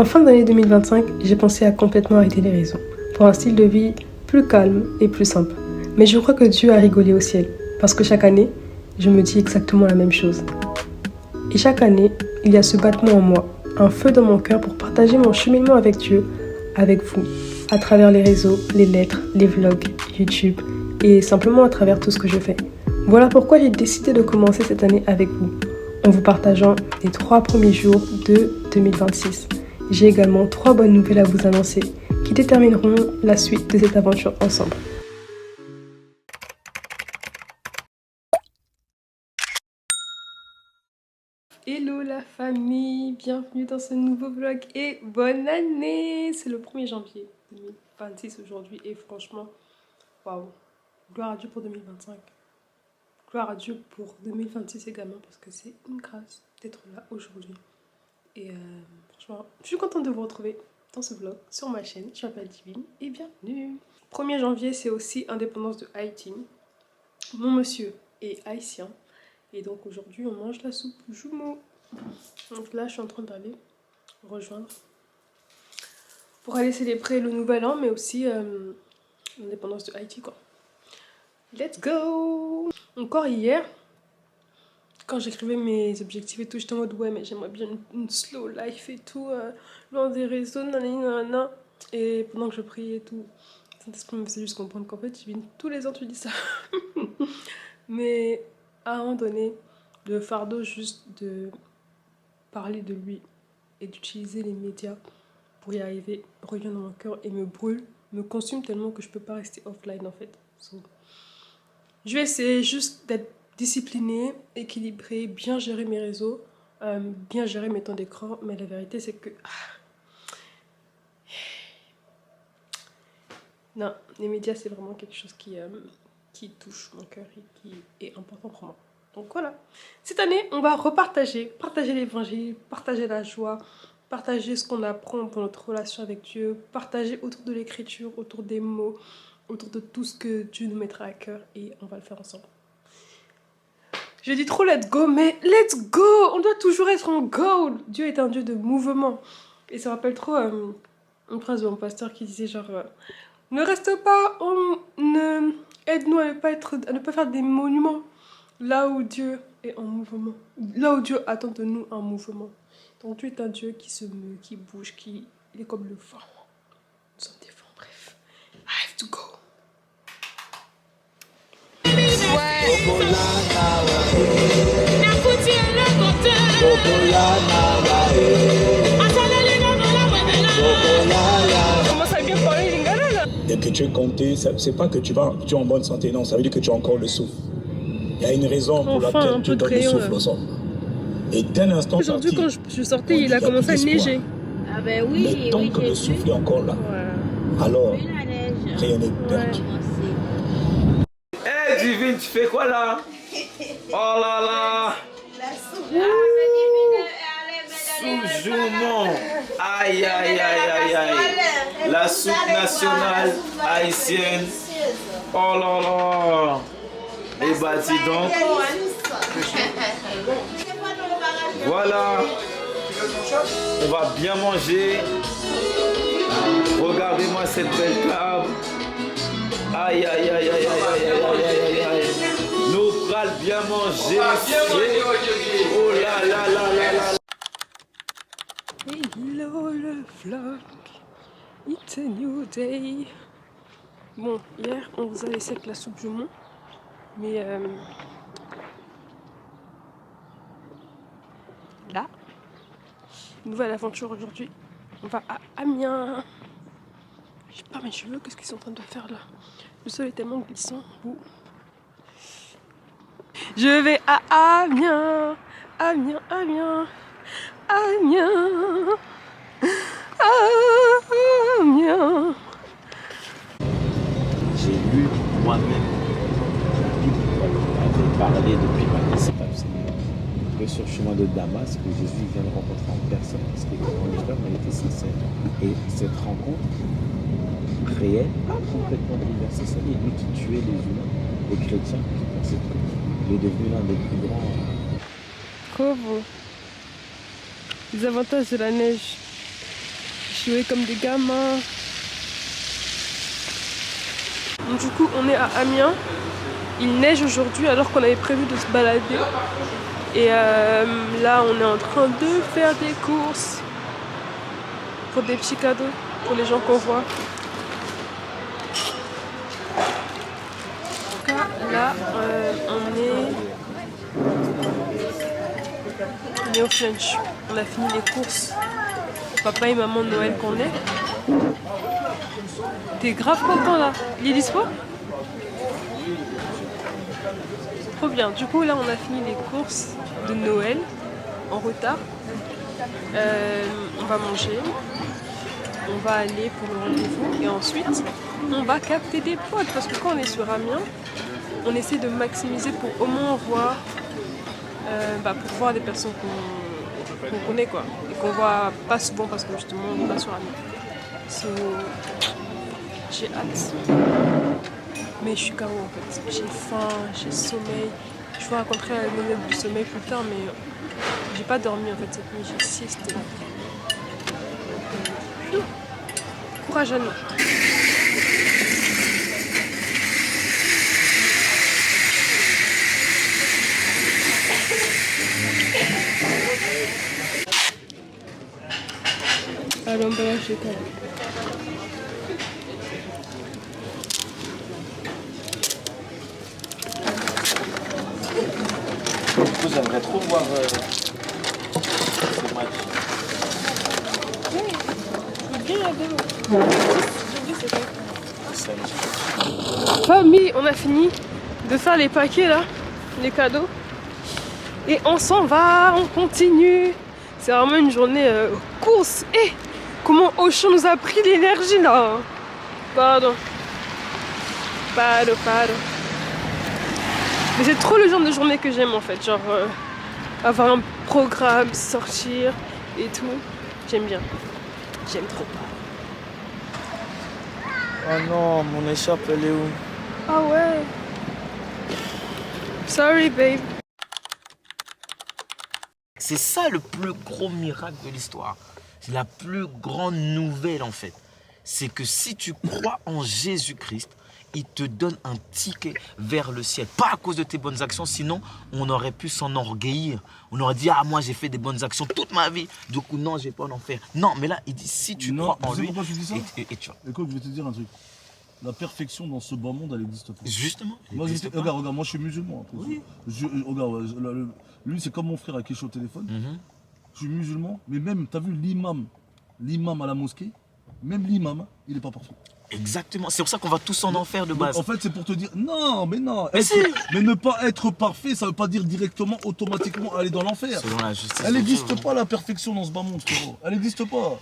En fin d'année 2025, j'ai pensé à complètement arrêter les réseaux, pour un style de vie plus calme et plus simple. Mais je crois que Dieu a rigolé au ciel, parce que chaque année, je me dis exactement la même chose. Et chaque année, il y a ce battement en moi, un feu dans mon cœur pour partager mon cheminement avec Dieu, avec vous, à travers les réseaux, les lettres, les vlogs, YouTube, et simplement à travers tout ce que je fais. Voilà pourquoi j'ai décidé de commencer cette année avec vous, en vous partageant les 3 premiers jours de 2026. J'ai également 3 bonnes nouvelles à vous annoncer qui détermineront la suite de cette aventure ensemble. Hello la famille, bienvenue dans ce nouveau vlog et bonne année. C'est le 1er janvier 2026 aujourd'hui et franchement, waouh, gloire à Dieu pour 2025. Gloire à Dieu pour 2026 également parce que c'est une grâce d'être là aujourd'hui. Et franchement, je suis contente de vous retrouver dans ce vlog sur ma chaîne. Je m'appelle Divine et bienvenue. 1er janvier, c'est aussi indépendance de Haïti. Mon monsieur est haïtien et donc aujourd'hui on mange la soupe jumeau. Donc là, je suis en train d'aller rejoindre pour aller célébrer le nouvel an, mais aussi l'indépendance de Haïti, quoi. Let's go! Encore hier, quand j'écrivais mes objectifs et tout, j'étais en mode ouais, mais j'aimerais bien une slow life et tout, loin des réseaux, nanana. Et pendant que je priais et tout, Saint-Esprit me faisait juste comprendre qu'en fait, tous les ans tu dis ça. Mais à un moment donné, le fardeau juste de parler de lui et d'utiliser les médias pour y arriver revient dans mon cœur et me brûle, me consume tellement que je peux pas rester offline en fait. So, je vais essayer juste d'être disciplinée, équilibrée, bien gérer mes réseaux, bien gérer mes temps d'écran, mais la vérité c'est que non, les médias c'est vraiment quelque chose qui touche mon cœur et qui est important pour moi. Donc voilà, cette année on va partager l'évangile, partager la joie, partager ce qu'on apprend pour notre relation avec Dieu, partager autour de l'écriture, autour des mots, autour de tout ce que Dieu nous mettra à cœur et on va le faire ensemble. Je dis trop let's go, mais let's go! On doit toujours être en go! Dieu est un Dieu de mouvement. Et ça rappelle trop une phrase de mon pasteur qui disait genre ne reste pas, aide-nous à ne pas faire des monuments là où Dieu est en mouvement, là où Dieu attend de nous un mouvement. Donc Dieu est un Dieu qui se meut, qui bouge, il est comme le vent. Nous sommes des vents, bref. I have to go. Commence à bien parler lingala là. Et que tu es compté, c'est pas que tu es en bonne santé, non, ça veut dire que tu as encore le souffle. Il y a une raison pour laquelle tu donnes le souffle aux hommes. Et d'un instant, aujourd'hui, quand je sortais, il a commencé à neiger. Ah ben oui, mais tant que le souffle est encore là, alors rien n'est perdu. Hé Divine, tu fais quoi là? Oh là là! Soupe jumeau! Aïe aïe aïe aïe aïe! La soupe nationale haïtienne! Oh là là! Et bah dis donc! Voilà! On va bien manger! Regardez-moi cette belle table! Aïe aïe aïe aïe aïe aïe aïe aïe aïe! Nous pral bien manger! Oh là là là là là! Hello le vlog, it's a new day. Bon, hier on vous a laissé avec la soupe jumeau, mais là, nouvelle aventure aujourd'hui. On va à Amiens. Je sais pas mes cheveux, qu'est-ce qu'ils sont en train de faire là? Le sol est tellement glissant. Ouh. Je vais à Amiens, Amiens, Amiens, Amiens, Amiens. J'ai lu moi-même la Bible avait parlé depuis ma naissance. Que sur le chemin de Damas, que Jésus vient de rencontrer en personne, parce que le conducteur a été sincère. Et cette rencontre réelle a complètement bouleversé sa vie. Lui qui tuait les humains, les chrétiens qui persécutent, il est devenu l'un des plus grands. Trop beau. Les avantages de la neige. jouer comme des gamins. Donc, du coup, on est à Amiens. Il neige aujourd'hui alors qu'on avait prévu de se balader. Et là, on est en train de faire des courses pour des petits cadeaux pour les gens qu'on voit. En tout cas, là, on est au French. On a fini les courses. Papa et maman de Noël qu'on est. T'es grave content là. Il est dispo? Trop bien. Du coup, là, on a fini les courses de Noël en retard. On va manger. On va aller pour le rendez-vous. Et ensuite, on va capter des potes. Parce que quand on est sur Amiens, on essaie de maximiser pour au moins voir, pour voir des personnes qu'on connaît, quoi. Et qu'on voit pas souvent parce que justement, on n'est pas sur Amiens. So, j'ai hâte. Mais je suis KO en fait. J'ai faim, j'ai sommeil. Je vous raconterai la monnaie du sommeil plus tard, mais j'ai pas dormi en fait cette nuit. J'ai siesté. Courage à nous. À l'emballage de cadeaux. J'aimerais trop voir ce match. Oui, je veux bien la démo. Famille, on a fini de faire les paquets là, les cadeaux. Et on s'en va, on continue. C'est vraiment une journée course. Et comment Auchan nous a pris l'énergie là. Pardon. Mais c'est trop le genre de journée que j'aime en fait. Genre avoir un programme, sortir et tout. J'aime bien. J'aime trop. Oh non, mon écharpe elle est où? Ah ouais. Sorry babe. C'est ça le plus gros miracle de l'histoire. C'est la plus grande nouvelle en fait. C'est que si tu crois en Jésus-Christ, il te donne un ticket vers le ciel. Pas à cause de tes bonnes actions, sinon on aurait pu s'enorgueillir. On aurait dit, ah moi j'ai fait des bonnes actions toute ma vie, du coup non, j'ai pas en enfer. Non, mais là il dit, si tu crois en lui, pourquoi tu dis ça et tu vois. Écoute, je vais te dire un truc. La perfection dans ce bas monde, elle n'existe pas. Justement. Moi, regarde, moi je suis musulman. Oui. Regarde, lui c'est comme mon frère à qui je suis au téléphone. Je suis musulman, mais même, t'as vu l'imam à la mosquée, même l'imam, il n'est pas parfait. Exactement, c'est pour ça qu'on va tous en enfer de base. Donc, en fait, c'est pour te dire, non. Mais Mais ne pas être parfait, ça ne veut pas dire directement, automatiquement aller dans l'enfer. Selon la justice. Elle n'existe pas la perfection dans ce bas monde, frérot. Elle n'existe pas.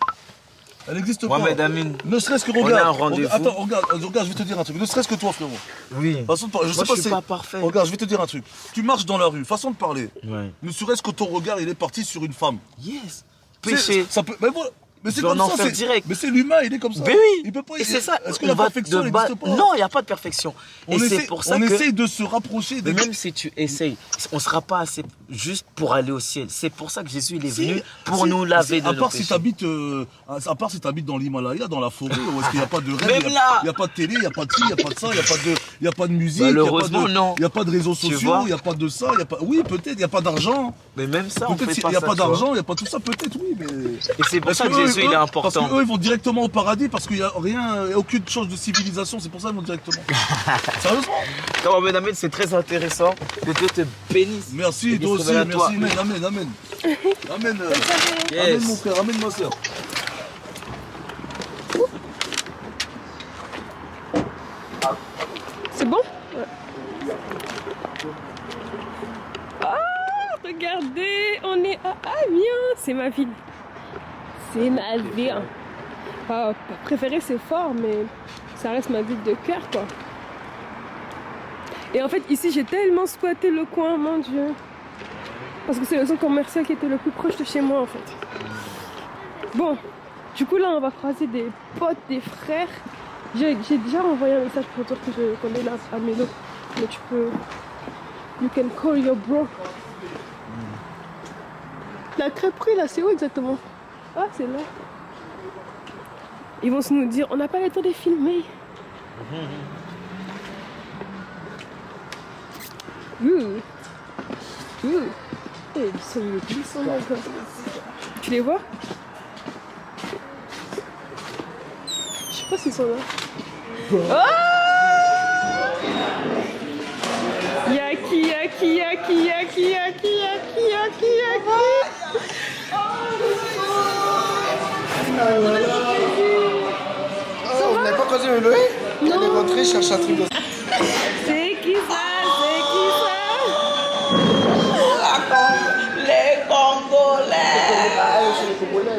Elle n'existe pas. Mohamed Amin, ne serait-ce que on a un rendez-vous. Attends, regarde, je vais te dire un truc. Ne serait-ce que toi, frérot. Oui. Façon de parler. Moi, je suis pas parfait. Regarde, je vais te dire un truc. Tu marches dans la rue, façon de parler. Ouais. Ne serait-ce que ton regard, il est parti sur une femme. Yes. Péché. Ça peut. Mais voilà. Mais c'est Je vais comme en ça, enfer direct. Mais c'est l'humain, il est comme ça. Mais oui. Il peut pas. Et c'est ça. Est-ce que la perfection n'existe pas? Non, il n'y a pas de perfection. Et c'est pour ça on que. essaye de se rapprocher. Mais même si tu essayes, on ne sera pas assez juste pour aller au ciel. C'est pour ça que Jésus il est venu pour nous laver de nos péchés. À part si tu habites dans l'Himalaya, dans la forêt, où est-ce qu'il n'y a pas de rêve, Même là. il n'y a pas de télé, il n'y a pas de ci, il n'y a pas de ça, il n'y a pas de musique, Malheureusement, non. Il n'y a pas de réseaux sociaux, il n'y a pas de ça, il n'y a pas. Oui, peut-être, il n'y a pas d'argent. Mais même ça, on fait Peut-être pas il n'y a ça, pas tu vois. d'argent, il n'y a pas tout ça, peut-être, oui, mais. Et c'est pour ça que Jésus il est important. Parce qu'eux, ils vont directement au paradis parce qu'il n'y a rien, aucune chose de civilisation, c'est pour ça qu'ils vont directement. Sérieusement? Comment Amen, c'est très intéressant. Que Dieu te bénisse. Merci, Et toi aussi, bisous à toi. merci, amen. Amen, Yes. amen mon frère, amen ma soeur. C'est bon? Ouais. Ah, regardez, on est à Amiens. C'est ma ville. C'est ma ville. Pas préférée, c'est fort, mais ça reste ma ville de cœur, quoi. Et en fait, ici, j'ai tellement squatté le coin, mon Dieu. Parce que c'est le centre commercial qui était le plus proche de chez moi, en fait. Bon, du coup, là, on va croiser des potes, des frères. J'ai déjà envoyé un message pour dire qu'on est là à Mélo. Mais tu peux... You can call your bro. La crêperie, là, c'est où exactement? Ah, c'est là. Ils vont se nous dire, on n'a pas le temps de les filmer. Eh, ils sont glissants là, quoi. Tu les vois? Je sais pas s'ils sont là. Oh! Yaki, yaki, yaki, yaki, yaki, yaki, yaki, yaki. Vous n'avez pas croisé le Loé? Elle est rentrée chercher un truc de... C'est qui ça? C'est qui ça? Les Congolais.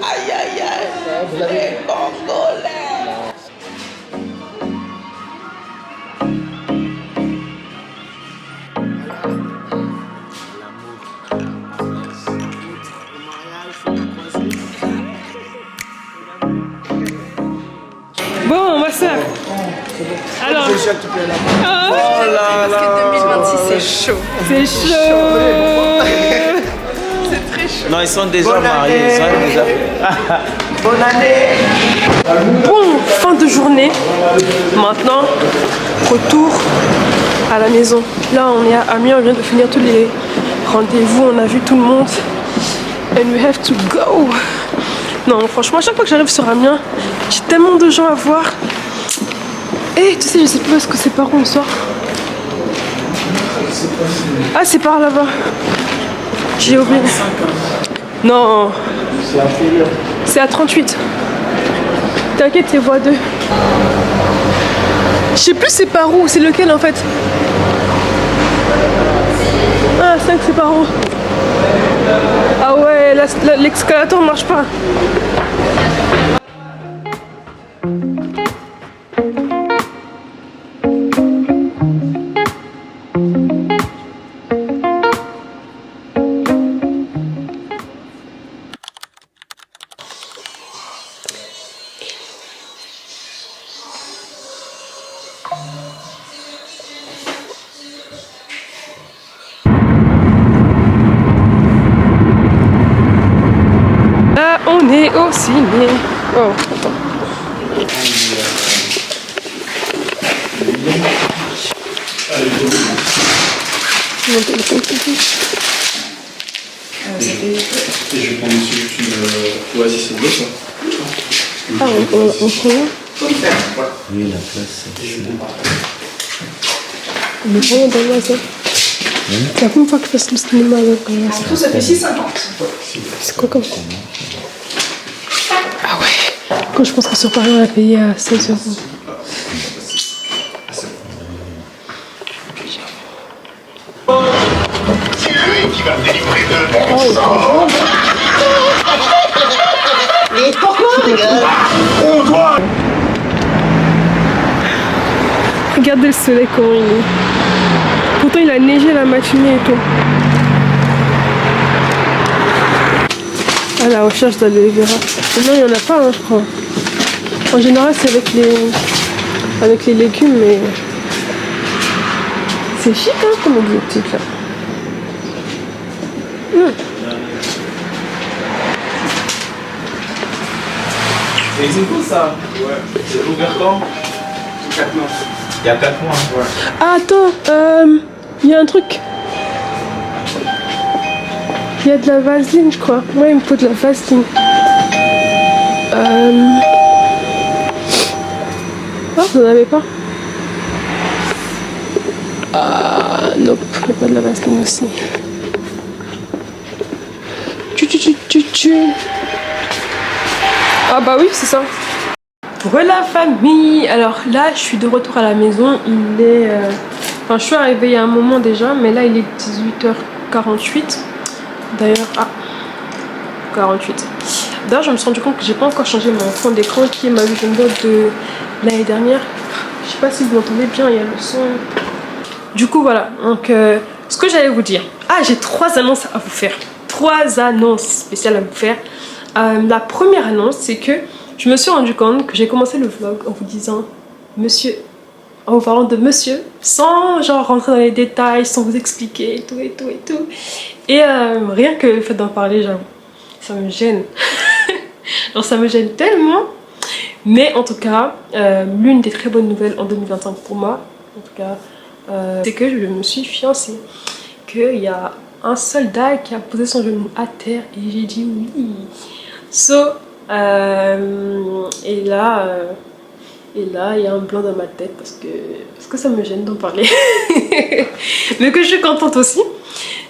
Aïe aïe aïe. Les Congolais. Bon, ma soeur. Alors. Ah, Oh là là. 2026, c'est chaud. c'est chaud. C'est très chaud. Non, ils sont déjà mariés. Ils sont déjà... Bonne année. Bon, fin de journée. Maintenant, retour à la maison. Là, on est à Amiens, on vient de finir tous les rendez-vous, on a vu tout le monde. And we have to go. Non, franchement, à chaque fois que j'arrive sur Amiens, j'ai tellement de gens à voir. Et tu sais, je sais plus où est-ce que c'est par où on sort. Ah, c'est par là-bas. J'ai oublié. Non. C'est à 38. T'inquiète, c'est voie 2. Je sais plus c'est par où, c'est lequel en fait. Ah, 5 c'est par où. Ah ouais, l'escalator marche pas. Là, on est au ciné. Oh, attends. Et je prends dessus une oasis et de l'eau, ça. Ah, on prend. Oui, la place, c'est... On est vraiment dans le hasard. C'est la première fois que je fasse le cinéma avec Tout ça fait 6,50. c'est quoi comme ça? Ah ouais. Quand je pense que sur Paris on a payé à 16 €. C'est lui qui va me délivrer de mon sang. Mais pourquoi, les gars? On doit... Regardez le soleil comment il est. Pourtant il a neigé la matinée et tout. Ah, la recherche d'aloe vera. Mais non, il n'y en a pas, hein, je crois. En général, c'est avec les légumes, mais c'est chic, hein, comme exotique là. Et c'est cool ça. Ouais. C'est ouvert quand? 4 mois. Il y a 4 mois. Ouais. Ah, attends, il y a un truc. Il y a de la vaseline, je crois. Ouais, il me faut de la vaseline. Ah, vous n'en avez pas? Ah, nope, il n'y a pas de la vaseline aussi. Ah bah oui, c'est ça. Pour la famille. Alors là, je suis de retour à la maison. Il est... Enfin, je suis arrivée il y a un moment déjà, mais là, il est 18h48. D'ailleurs... Ah, 48. D'ailleurs, je me suis rendu compte que j'ai pas encore changé mon fond d'écran qui est ma vision board de l'année dernière. Je sais pas si vous m'entendez bien, il y a le son. Du coup, voilà. Donc, ce que j'allais vous dire. Ah, j'ai 3 annonces à vous faire. 3 annonces spéciales à vous faire. La première annonce, c'est que je me suis rendu compte que j'ai commencé le vlog en vous disant monsieur, en vous parlant de monsieur, sans genre rentrer dans les détails, sans vous expliquer et tout et tout et tout. Et rien que le fait d'en parler, j'avoue, ça me gêne. Alors ça me gêne tellement. Mais en tout cas, l'une des très bonnes nouvelles en 2025 pour moi, en tout cas, c'est que je me suis fiancée. Qu'il y a un soldat qui a posé son genou à terre et j'ai dit oui. Et là, il y a un blanc dans ma tête parce que ça me gêne d'en parler. Mais que je suis contente aussi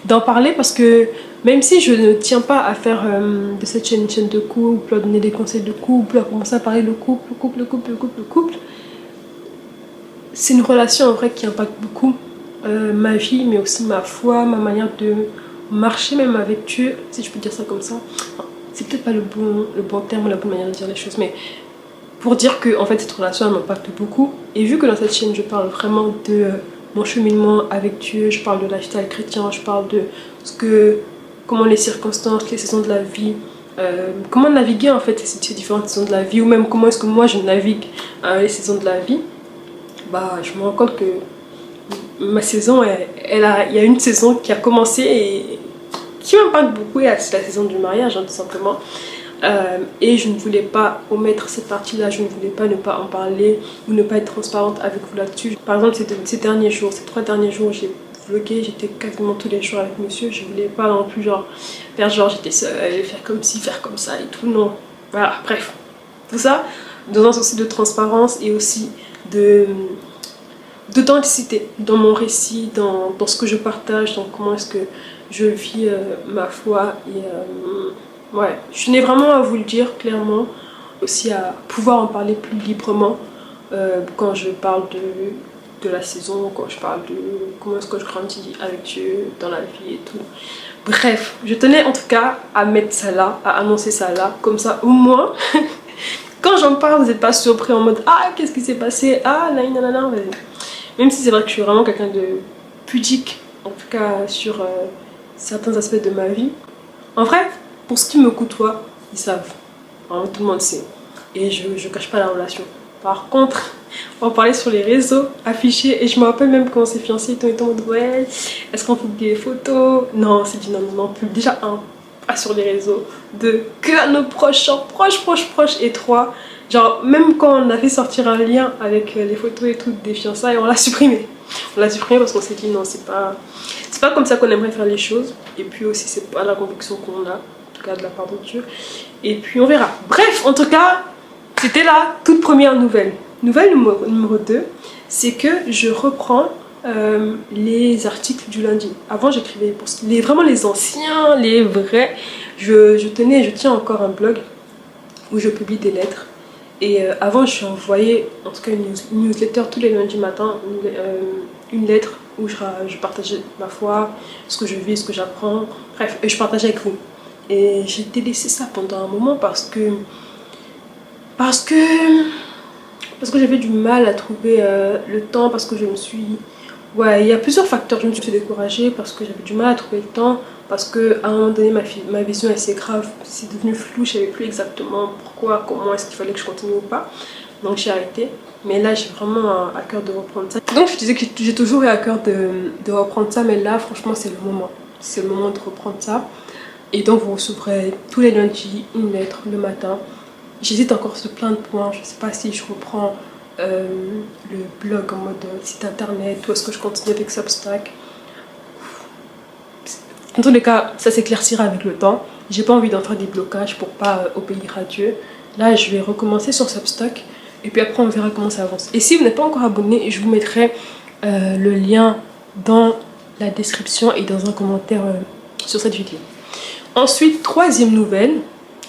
d'en parler parce que même si je ne tiens pas à faire de cette chaîne une chaîne de couple, à donner des conseils de couple, à commencer à parler de couple, c'est une relation en vrai qui impacte beaucoup ma vie, mais aussi ma foi, ma manière de marcher même avec Dieu, si je peux dire ça comme ça. Enfin, c'est peut-être pas le bon terme, la bonne manière de dire les choses, mais pour dire que en fait cette relation elle m'impacte beaucoup. Et vu que dans cette chaîne je parle vraiment de mon cheminement avec Dieu, je parle de lifestyle chrétien, je parle de comment les circonstances, les saisons de la vie, comment naviguer en fait ces différentes saisons de la vie, ou même comment est-ce que moi je navigue les saisons de la vie, bah je me rends compte que ma saison, il y a une saison qui a commencé et qui m'impacte beaucoup, c'est la saison du mariage hein, tout simplement. Et je ne voulais pas omettre cette partie-là, je ne voulais pas ne pas en parler ou ne pas être transparente avec vous là-dessus. Par exemple, ces 3 derniers jours, j'ai vlogué, j'étais quasiment tous les jours avec monsieur. Je voulais pas non plus faire genre j'étais seule, faire comme ci, faire comme ça et tout, non. Voilà, bref. Tout ça dans un souci de transparence et aussi d'authenticité dans mon récit, dans ce que je partage, dans comment est-ce que je vis ma foi. Et ouais, je tenais vraiment à vous le dire clairement, aussi à pouvoir en parler plus librement quand je parle de la saison, quand je parle de comment est-ce que je grandis avec Dieu dans la vie et tout. Bref, je tenais en tout cas à mettre ça là, à annoncer ça là, comme ça au moins, quand j'en parle, vous n'êtes pas surpris en mode ah qu'est-ce qui s'est passé, ah nanana. Même si c'est vrai que je suis vraiment quelqu'un de pudique, en tout cas sur certains aspects de ma vie. En vrai, pour ceux qui me côtoient, ils savent. Vraiment, tout le monde sait. Et je cache pas la relation. Par contre, on va parler sur les réseaux, affichés. Et je me rappelle même quand on s'est fiancés, ils étaient en mode ouais, est-ce qu'on publie des photos? Non, c'est dit non, publie déjà pas sur les réseaux. 2, que à nos proches, genre proches. Et 3, genre même quand on a fait sortir un lien avec les photos et tout des fiançailles, on l'a supprimé. On l'a supprimé parce qu'on s'est dit non, c'est pas comme ça qu'on aimerait faire les choses. Et puis aussi, c'est pas la conviction qu'on a, en tout cas de la part de Dieu. Et puis on verra. Bref, en tout cas, c'était la toute première nouvelle. Nouvelle numéro 2, c'est que je reprends les articles du lundi. Avant, j'écrivais pour vraiment les anciens, les vrais. Je tiens encore un blog où je publie des lettres. Et avant, je envoyais en tout cas une newsletter tous les lundis matin, une lettre où je partageais ma foi, ce que je vis, ce que j'apprends, bref, et je partageais avec vous. Et j'ai délaissé ça pendant un moment parce que j'avais du mal à trouver le temps, parce que je me suis... Ouais, il y a plusieurs facteurs. Je me suis découragée parce que j'avais du mal à trouver le temps, parce qu'à un moment donné, ma vision est assez grave, c'est devenu flou, je ne savais plus exactement pourquoi, comment est-ce qu'il fallait que je continue ou pas. Donc j'ai arrêté. Mais là, j'ai vraiment à cœur de reprendre ça. Donc je disais que j'ai toujours eu à cœur de reprendre ça, mais là, franchement, c'est le moment. C'est le moment de reprendre ça. Et donc vous recevrez tous les lundis une lettre le matin. J'hésite encore sur plein de points. Je ne sais pas si je reprends le blog en mode site internet ou est-ce que je continue avec Substack. En tous les cas, ça s'éclaircira avec le temps. J'ai pas envie d'en faire des blocages pour pas obéir à Dieu. Là, je vais recommencer sur Substack et puis après on verra comment ça avance. Et si vous n'êtes pas encore abonné, je vous mettrai le lien dans la description et dans un commentaire sur cette vidéo. Ensuite, troisième nouvelle,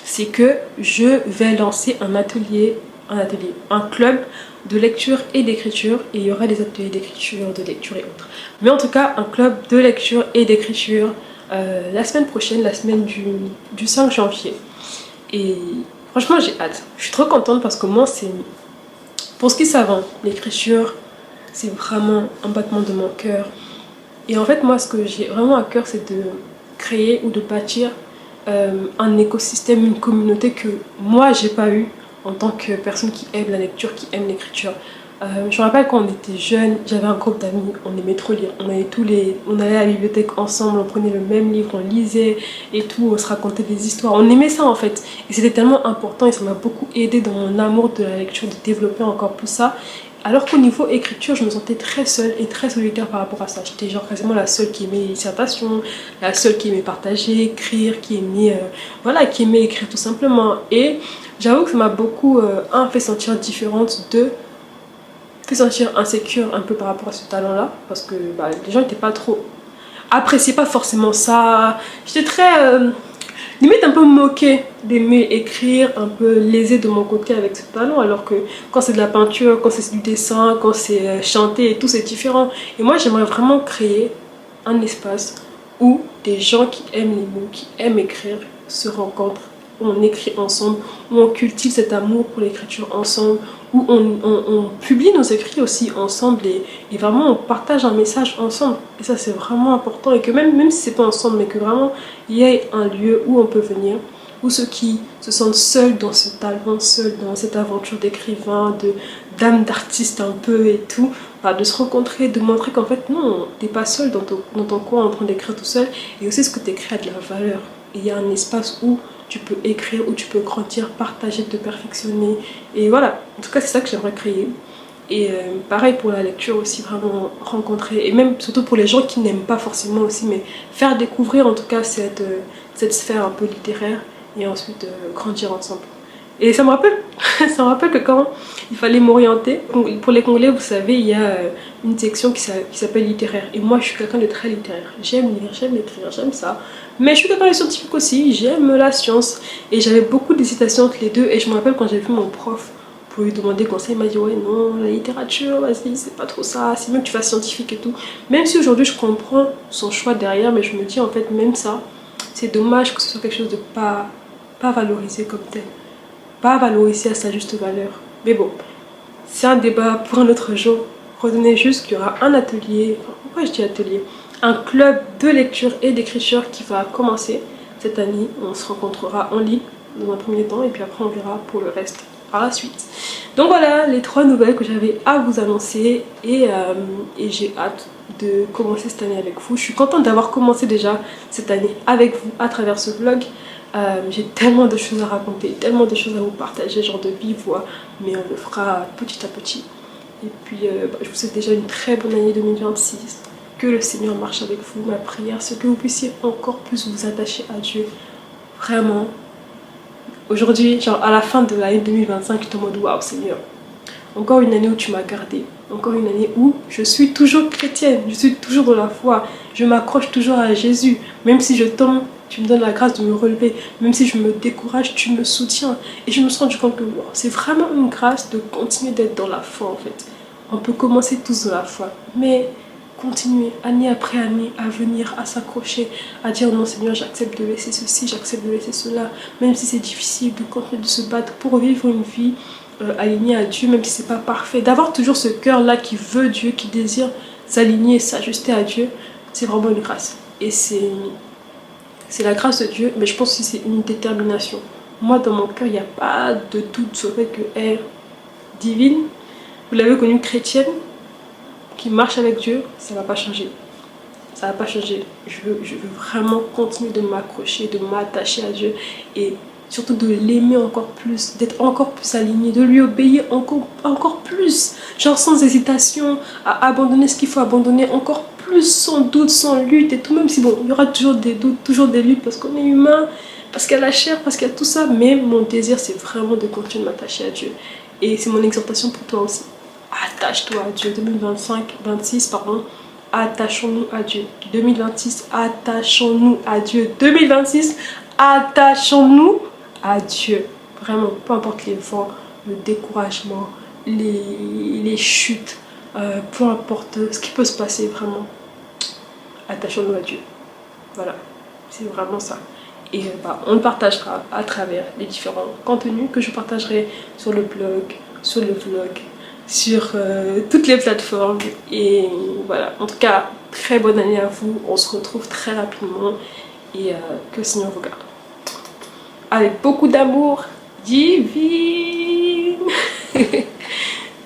c'est que je vais lancer un club de lecture et d'écriture, et il y aura des ateliers d'écriture, de lecture et autres. Mais en tout cas, un club de lecture et d'écriture la semaine prochaine, la semaine du 5 janvier. Et franchement, j'ai hâte. Je suis trop contente parce que moi, pour ce qui savent, l'écriture, c'est vraiment un battement de mon cœur. Et en fait, moi, ce que j'ai vraiment à cœur, c'est de créer ou de bâtir un écosystème, une communauté que moi, j'ai pas eu en tant que personne qui aime la lecture, qui aime l'écriture. Je me rappelle quand on était jeunes, j'avais un groupe d'amis, on aimait trop lire. On allait à la bibliothèque ensemble, on prenait le même livre, on lisait et tout, on se racontait des histoires. On aimait ça en fait. Et c'était tellement important et ça m'a beaucoup aidé dans mon amour de la lecture, de développer encore plus ça. Alors qu'au niveau écriture, je me sentais très seule et très solitaire par rapport à ça. J'étais genre quasiment la seule qui aimait les dissertations, la seule qui aimait partager, écrire, qui aimait écrire tout simplement. Et j'avoue que ça m'a beaucoup fait sentir différente fait sentir insécure un peu par rapport à ce talent-là, parce que les gens n'étaient pas trop... appréciaient pas forcément ça. J'étais très... limite un peu moquée d'aimer écrire, un peu lésée de mon côté avec ce talent, alors que quand c'est de la peinture, quand c'est du dessin, quand c'est chanter et tout, c'est différent. Et moi, j'aimerais vraiment créer un espace où des gens qui aiment les mots, qui aiment écrire, se rencontrent, où on écrit ensemble, où on cultive cet amour pour l'écriture ensemble, où on publie nos écrits aussi ensemble et vraiment on partage un message ensemble. Et ça c'est vraiment important, et que même si c'est pas ensemble, mais que vraiment il y ait un lieu où on peut venir, où ceux qui se sentent seuls dans ce talent, seuls dans cette aventure d'écrivain, d'âme d'artiste un peu et tout, de se rencontrer, de montrer qu'en fait non, t'es pas seul dans ton coin en train d'écrire tout seul, et aussi ce que t'écris a de la valeur. Et il y a un espace où tu peux écrire, où tu peux grandir, partager, te perfectionner. Et voilà, en tout cas c'est ça que j'aimerais créer. Et pareil pour la lecture aussi, vraiment rencontrer, et même surtout pour les gens qui n'aiment pas forcément aussi, mais faire découvrir en tout cas cette sphère un peu littéraire, et ensuite grandir ensemble. Et ça me rappelle, ça me rappelle que quand il fallait m'orienter, pour les Congolais, vous savez, il y a une section qui s'appelle littéraire. Et moi, je suis quelqu'un de très littéraire. J'aime lire, j'aime écrire, j'aime ça. Mais je suis quelqu'un de scientifique aussi, j'aime la science. Et j'avais beaucoup d'hésitation entre les deux. Et je me rappelle quand j'ai vu mon prof pour lui demander conseil, il m'a dit ouais non, la littérature, vas-y, c'est pas trop ça, c'est mieux que tu fasses scientifique et tout. Même si aujourd'hui je comprends son choix derrière, mais je me dis en fait même ça, c'est dommage que ce soit quelque chose de pas valorisé comme tel. Pas valorisé à sa juste valeur. Mais bon, c'est un débat pour un autre jour. Retenez juste qu'il y aura un atelier, enfin, pourquoi je dis atelier, un club de lecture et d'écriture qui va commencer cette année. On se rencontrera en ligne dans un premier temps, et puis après on verra pour le reste par la suite. Donc voilà les 3 nouvelles que j'avais à vous annoncer, et j'ai hâte de commencer cette année avec vous. Je suis contente d'avoir commencé déjà cette année avec vous à travers ce vlog. J'ai tellement de choses à raconter, tellement de choses à vous partager, genre de vive voix, mais on le fera petit à petit. Et puis je vous souhaite déjà une très bonne année 2026, que le Seigneur marche avec vous. Ma prière, c'est que vous puissiez encore plus vous attacher à Dieu, vraiment. Aujourd'hui, genre à la fin de l'année 2025, j'étais en mode waouh Seigneur, encore une année où tu m'as gardée, encore une année où je suis toujours chrétienne, je suis toujours dans la foi, je m'accroche toujours à Jésus, même si je tombe, tu me donnes la grâce de me relever, même si je me décourage, tu me soutiens. Et je me suis rendu compte que wow, c'est vraiment une grâce de continuer d'être dans la foi en fait. On peut commencer tous dans la foi, mais continuer année après année à venir, à s'accrocher, à dire non Seigneur, j'accepte de laisser ceci, j'accepte de laisser cela, même si c'est difficile, de continuer de se battre pour vivre une vie alignée à Dieu, même si c'est pas parfait, d'avoir toujours ce cœur là qui veut Dieu, qui désire s'aligner, s'ajuster à Dieu. C'est vraiment une grâce, et c'est la grâce de Dieu, mais je pense que c'est une détermination. Moi dans mon cœur il n'y a pas de doute sur le fait que elle est divine, vous l'avez connue chrétienne, qui marche avec Dieu, ça va pas changer. Ça va pas changer. Je veux vraiment continuer de m'accrocher, de m'attacher à Dieu, et surtout de l'aimer encore plus, d'être encore plus alignée, de lui obéir encore plus, genre sans hésitation, à abandonner ce qu'il faut abandonner, encore plus, sans doute, sans lutte et tout, même si bon, il y aura toujours des doutes, toujours des luttes, parce qu'on est humain, parce qu'il y a la chair, parce qu'il y a tout ça, mais mon désir c'est vraiment de continuer de m'attacher à Dieu. Et c'est mon exhortation pour toi aussi. Attache-toi à Dieu. 2026, pardon, attachons-nous à Dieu. 2026, attachons-nous à Dieu. 2026, attachons-nous à Dieu. Vraiment, peu importe les vents, le découragement, les chutes, peu importe ce qui peut se passer, vraiment, attachons-nous à Dieu. Voilà, c'est vraiment ça. Et on le partagera à travers les différents contenus que je partagerai sur le blog, sur le vlog, sur toutes les plateformes. Et voilà, en tout cas, très bonne année à vous. On se retrouve très rapidement, et que le Seigneur vous garde. Avec beaucoup d'amour divin.